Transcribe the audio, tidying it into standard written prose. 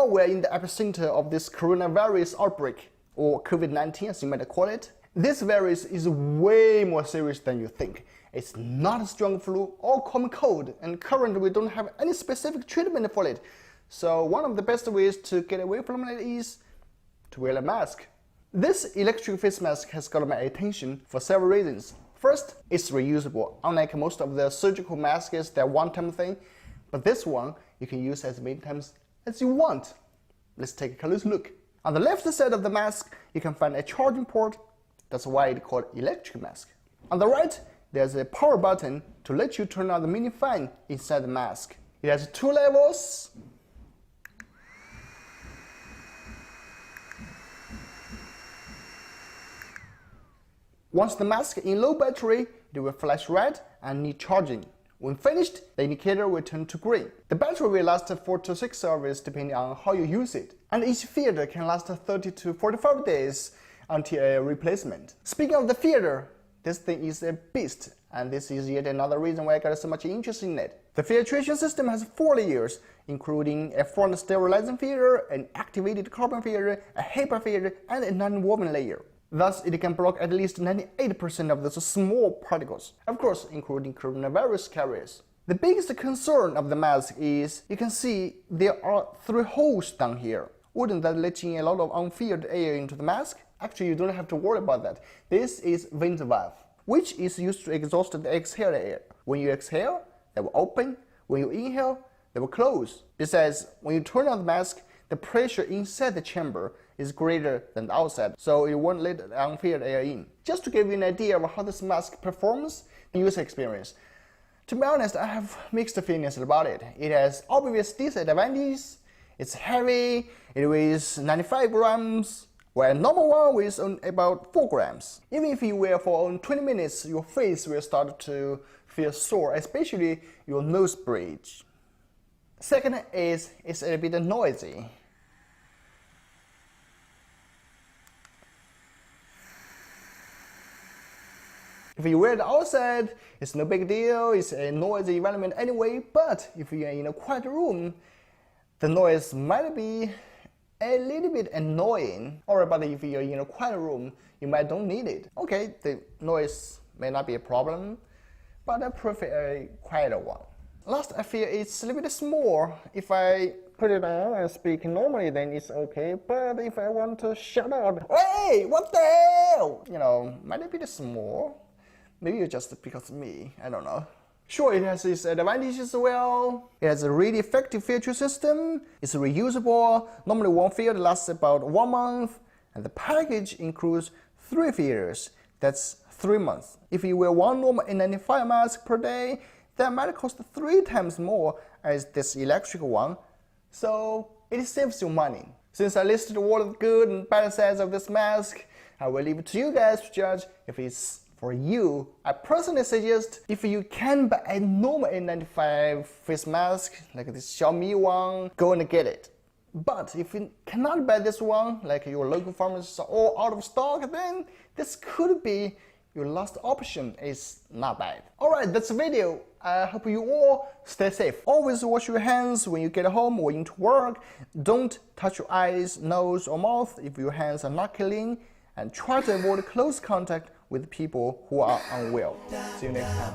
now we're in the epicenter of this coronavirus outbreak, or COVID-19 as you might call it. This virus is way more serious than you think. It's not a strong flu or common cold, and currently we don't have any specific treatment for it. So one of the best ways to get away from it is to wear a mask. This electric face mask has got my attention for several reasons. First, it's reusable. Unlike most of the surgical masks, they're one-time thing, but this one you can use as many times as you want. Let's take a close look. On the left side of the mask, you can find a charging port. That's why it's called electric mask. On the right, there's a power button to let you turn on the mini fan inside the mask. It has 2 levels. Once the mask is in low battery, it will flash red and need charging. When finished, the indicator will turn to green. The battery will last 4 to 6 hours depending on how you use it, and each filter can last 30 to 45 days until a replacement. Speaking of the filter, this thing is a beast, and this is yet another reason why I got so much interest in it. The filtration system has 4 layers, including a front sterilizing filter, an activated carbon filter, a HEPA filter, and a non-woven layer. Thus, it can block at least 98% of those small particles, of course, including coronavirus carriers. The biggest concern of the mask is, you can see there are 3 holes down here. Wouldn't that let in a lot of unfiltered air into the mask? Actually, you don't have to worry about that. This is vent valve, which is used to exhaust the exhaled air. When you exhale, they will open. When you inhale, they will close. Besides, when you turn on the mask, the pressure inside the chamber is greater than the outside, so it won't let the unfiltered air in. Just to give you an idea of how this mask performs, the user experience. To be honest, I have mixed feelings about it. It has obvious disadvantages. It's heavy, it weighs 95 grams, while a normal one weighs about 4 grams. Even if you wear for only 20 minutes, your face will start to feel sore, especially your nose bridge. Second is, it's a bit noisy. If you wear it outside, it's no big deal, it's a noisy environment anyway, but if you're in a quiet room, the noise might be a little bit annoying. Or about if you're in a quiet room, you might don't need it. Okay, the noise may not be a problem, but I prefer a quieter one. Last, I feel it's a little bit small. If I put it on and speak normally, then it's okay. But if I want to shut up, hey, what the hell? You know, might be a bit small. Maybe it's just because of me, I don't know. Sure, it has its advantages as well. It has a really effective filter system. It's reusable. Normally one filter lasts about 1 month. And the package includes 3 filters. That's 3 months. If you wear one normal N95 mask per day, that might cost 3 times more as this electric one. So it saves you money. Since I listed all the good and bad sides of this mask, I will leave it to you guys to judge if it's for you. I personally suggest if you can buy a normal N95 face mask, like this Xiaomi one, go and get it. But if you cannot buy this one, like your local pharmacies are all out of stock, then this could be your last option. Is not bad. Alright, that's the video. I hope you all stay safe. Always wash your hands when you get home or into work. Don't touch your eyes, nose or mouth if your hands are not clean. And try to avoid close contact with people who are unwell. See you next time.